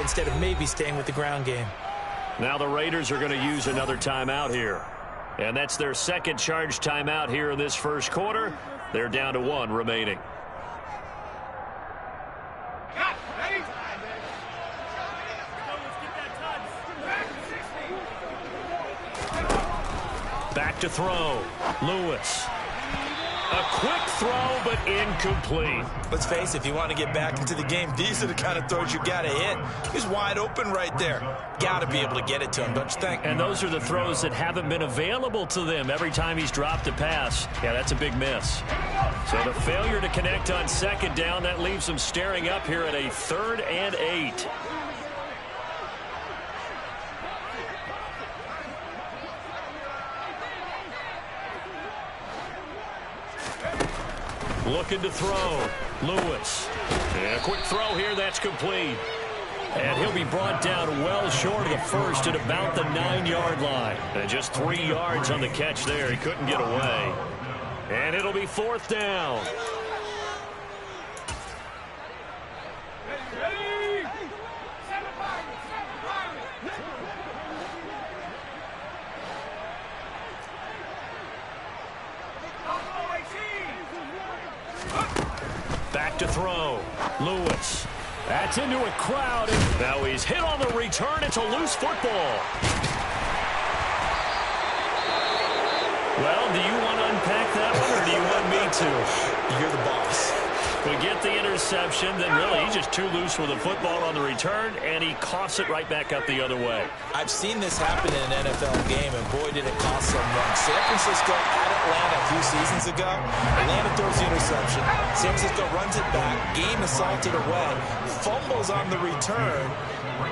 instead of maybe staying with the ground game. Now the Raiders are going to use another timeout here. And that's their second charge timeout here in this first quarter. They're down to 1 remaining. Back to throw. Lewis. A quick throw, but incomplete. Let's face it, if you want to get back into the game, these are the kind of throws you got to hit. He's wide open right there. Got to be able to get it to him, don't you think? And those are the throws that haven't been available to them every time he's dropped a pass. Yeah, that's a big miss. So the failure to connect on second down, that leaves them staring up here at a 3rd and 8. Looking to throw. Lewis. And a quick throw here. That's complete. And he'll be brought down well short of the first at about the 9-yard line. And just 3 yards on the catch there. He couldn't get away. And it'll be 4th down. Back to throw. Lewis. That's into a crowd. Now he's hit on the return. It's a loose football. Well, do you want to unpack that one, or do you want me to? You're the boss. We get the interception, then really he's just too loose with the football on the return, and he coughs it right back up the other way. I've seen this happen in an NFL game, and boy, did it cost someone. San Francisco at Atlanta a few seasons ago. Atlanta throws the interception. San Francisco runs it back. Game assaulted away. Fumbles on the return.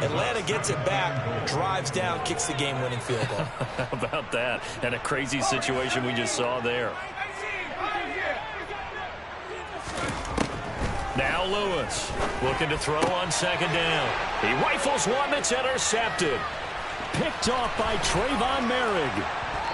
Atlanta gets it back, drives down, kicks the game-winning field goal. How about that? And a crazy situation we just saw there. Now Lewis looking to throw on second down. He rifles one that's intercepted. Picked off by Trayvon Merrick.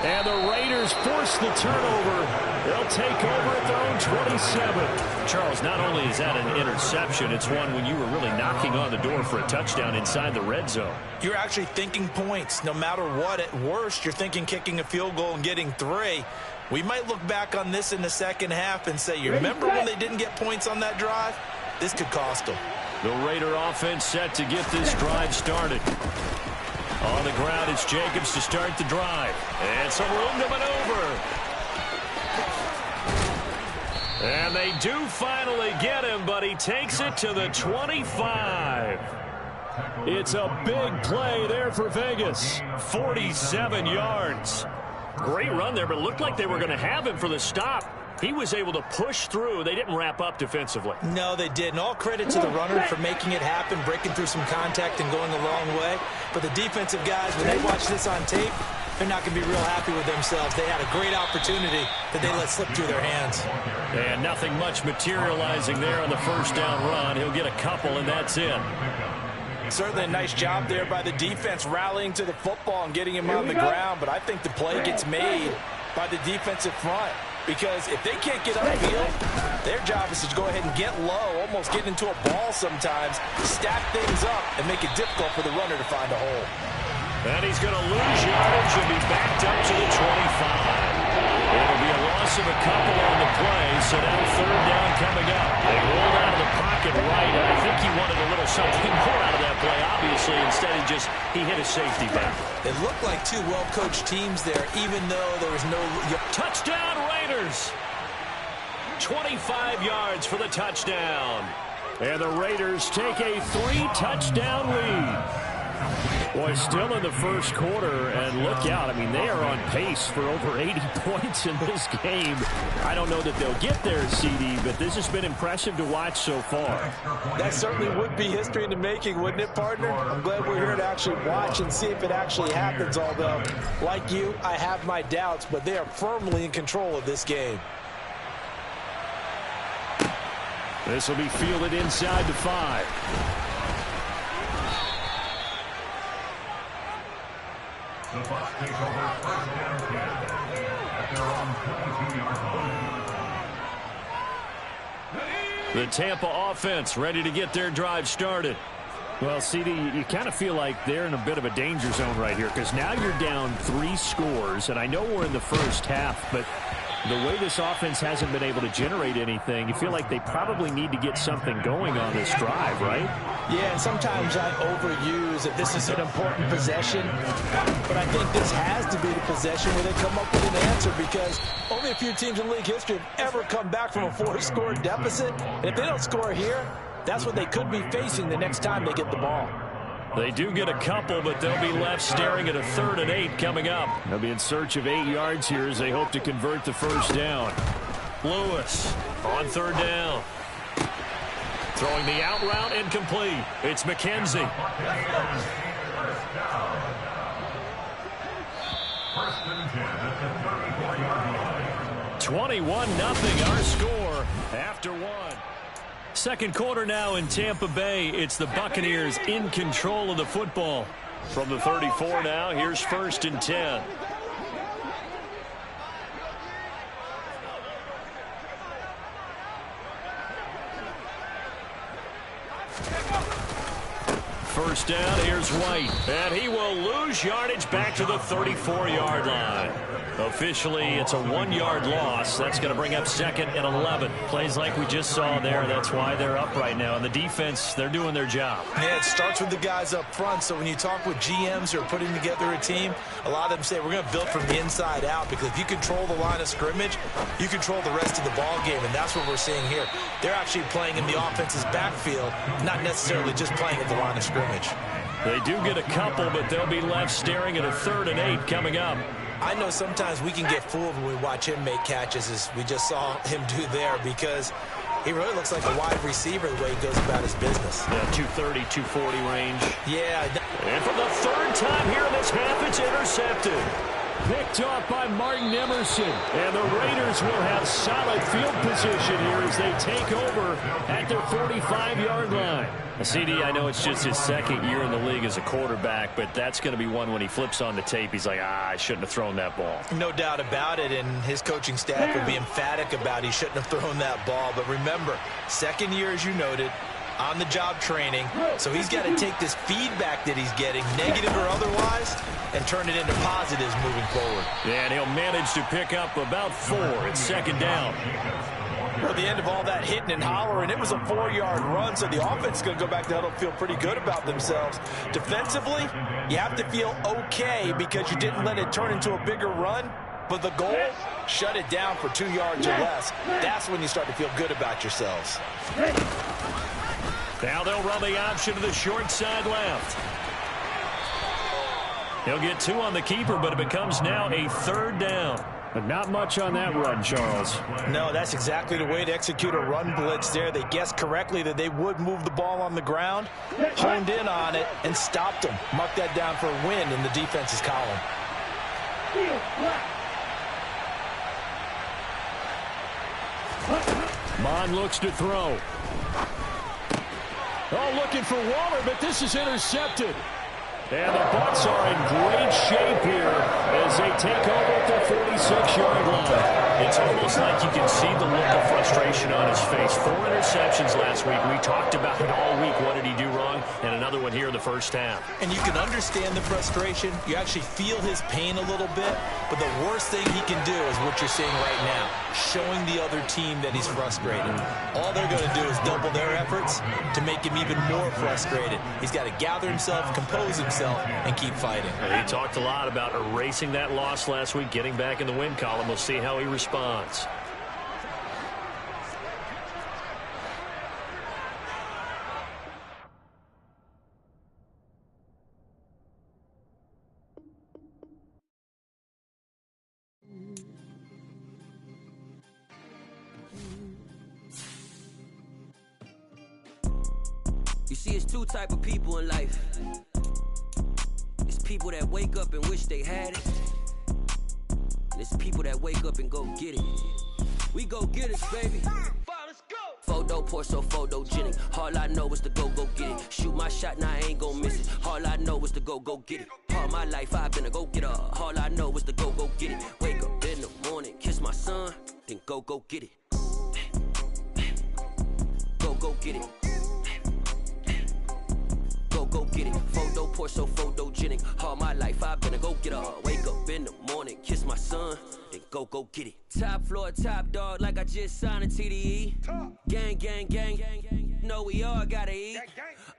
And the Raiders force the turnover. They'll take over at their own 27. Charles, not only is that an interception, it's one when you were really knocking on the door for a touchdown inside the red zone. You're actually thinking points. No matter what, at worst, you're thinking kicking a field goal and getting 3. We might look back on this in the second half and say, you remember when they didn't get points on that drive? This could cost them. The Raider offense set to get this drive started. On the ground, it's Jacobs to start the drive. And some room to maneuver. And they do finally get him, but he takes it to the 25. It's a big play there for Vegas. 47 yards. Great run there, but it looked like they were going to have him for the stop. He was able to push through. They didn't wrap up defensively. No, they didn't. All credit to the runner for making it happen, breaking through some contact and going a long way. But the defensive guys, when they watch this on tape, they're not going to be real happy with themselves. They had a great opportunity that they let slip through their hands. And nothing much materializing there on the first down run. He'll get a couple, and that's it. Certainly a nice job there by the defense rallying to the football and getting him on the ground. But I think the play gets made by the defensive front. Because if they can't get upfield, their job is to go ahead and get low, almost get into a ball sometimes, stack things up, and make it difficult for the runner to find a hole. And he's going to lose yardage and be backed up to the 25. It'll be a loss of a couple on the play, so now third down coming up. They rolled out of the pocket right, and I think he wanted a little something more out of that play, obviously. Instead, he hit a safety back. It looked like two well-coached teams there, even though there was no... Touchdown, Raiders! 25 yards for the touchdown. And the Raiders take a 3-touchdown lead. Boy, still in the first quarter, and look out. I mean, they are on pace for over 80 points in this game. I don't know that they'll get there, CD, but this has been impressive to watch so far. That certainly would be history in the making, wouldn't it, partner? I'm glad we're here to actually watch and see if it actually happens, although, like you, I have my doubts, but they are firmly in control of this game. This will be fielded inside the 5. The Bucs take over first down at their own 22-yard line. The Tampa offense ready to get their drive started. Well, CD, you kind of feel like they're in a bit of a danger zone right here because now you're down 3 scores, and I know we're in the first half, but the way this offense hasn't been able to generate anything, you feel like they probably need to get something going on this drive, right? Yeah, and sometimes I overuse that this is an important possession, but I think this has to be the possession where they come up with an answer because only a few teams in league history have ever come back from a 4-score deficit, and if they don't score here, that's what they could be facing the next time they get the ball. They do get a couple, but they'll be left staring at a 3rd and 8 coming up. They'll be in search of 8 yards here as they hope to convert the first down. Lewis on 3rd down. Throwing the out route incomplete. It's McKenzie. First and 10 at the 34-yard line. 21-0 our score after 1. Second quarter now in Tampa Bay. It's the Buccaneers in control of the football. From the 34 now, here's 1st and 10. First down, here's White. And he will lose yardage back to the 34-yard line. Officially, it's a 1-yard loss. That's going to bring up 2nd and 11. Plays like we just saw there. That's why they're up right now. And the defense, they're doing their job. Yeah, it starts with the guys up front. So when you talk with GMs who are putting together a team, a lot of them say we're going to build from the inside out because if you control the line of scrimmage, you control the rest of the ball game. And that's what we're seeing here. They're actually playing in the offense's backfield, not necessarily just playing at the line of scrimmage. They do get a couple, but they'll be left staring at a 3rd and 8 coming up. I know sometimes we can get fooled when we watch him make catches as we just saw him do there because he really looks like a wide receiver the way he goes about his business. Yeah, 230, 240 range. Yeah. And for the 3rd time here in this half, it's intercepted. Picked off by Martin Emerson. And the Raiders will have solid field position here as they take over at their 45-yard line. CD, I know it's just his 2nd year in the league as a quarterback, but that's going to be one when he flips on the tape, he's like, I shouldn't have thrown that ball. No doubt about it, and his coaching staff would be emphatic about he shouldn't have thrown that ball. But remember, 2nd year, as you noted, on-the-job training, so he's got to take this feedback that he's getting, negative or otherwise, and turn it into positives moving forward. Yeah, and he'll manage to pick up about 4. It's 2nd down. Well, the end of all that hitting and hollering, it was a 4-yard run, so the offense is going to go back to huddle, feel pretty good about themselves. Defensively, you have to feel okay because you didn't let it turn into a bigger run, but the goal, shut it down for 2 yards or less. That's when you start to feel good about yourselves. Now they'll run the option to the short side left. He'll get 2 on the keeper, but it becomes now a 3rd down. But not much on that run, Charles. No, that's exactly the way to execute a run blitz there. They guessed correctly that they would move the ball on the ground, honed in on it, and stopped them. Mark that down for a win in the defense's column. Mond looks to throw. Oh, looking for Waller, but this is intercepted. And the Bucs are in great shape here as they take over at their 46-yard line. It's almost like you can see the look of frustration on his face. 4 interceptions last week. We talked about it all week. What did he do wrong? And another one here in the first half. And you can understand the frustration. You actually feel his pain a little bit. But the worst thing he can do is what you're seeing right now, showing the other team that he's frustrated. All they're going to do is double their efforts to make him even more frustrated. He's got to gather himself, compose himself, and keep fighting. He talked a lot about erasing that loss last week, getting back in the win column. We'll see how he responds. You see, it's 2 type of people in life. It's people that wake up and wish they had it. And it's people that wake up and go get it. We go get it, baby. Photo poor, so photogenic. All I know is to go get it. Shoot my shot, now I ain't gon' miss it. All I know is to go get it. All my life I've been a go-getter. All I know is to go get it. Wake up in the morning, kiss my son, then go get it. Go get it. poor, so photogenic. All my life I've been a go-getter. Wake up in the morning, kiss my son, then go get it. Top floor, top dog, like I just signed a TDE. Gang, gang, gang, know we all gotta eat.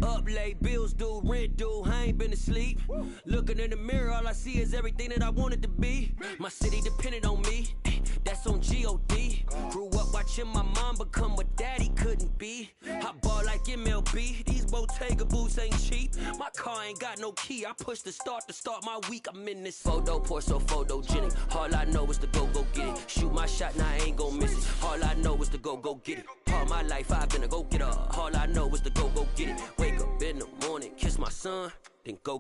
Up late, bills due, rent due, I ain't been asleep. Looking in the mirror, all I see is everything that I wanted to be. My city depended on me, that's on G.O.D. Grew up watching my mom become what daddy couldn't be. I ball like MLB, these Bottega boots ain't cheap. My car ain't got no key, I push the start to start my week. I'm in this photo, poor, so photogenic. All I know is to go get it. Shoot my shot, now I ain't gon' miss it. All I know is to go get it. All my life I've been a go-getter. All I know is to go get it. Wake up in the morning, kiss my son, then go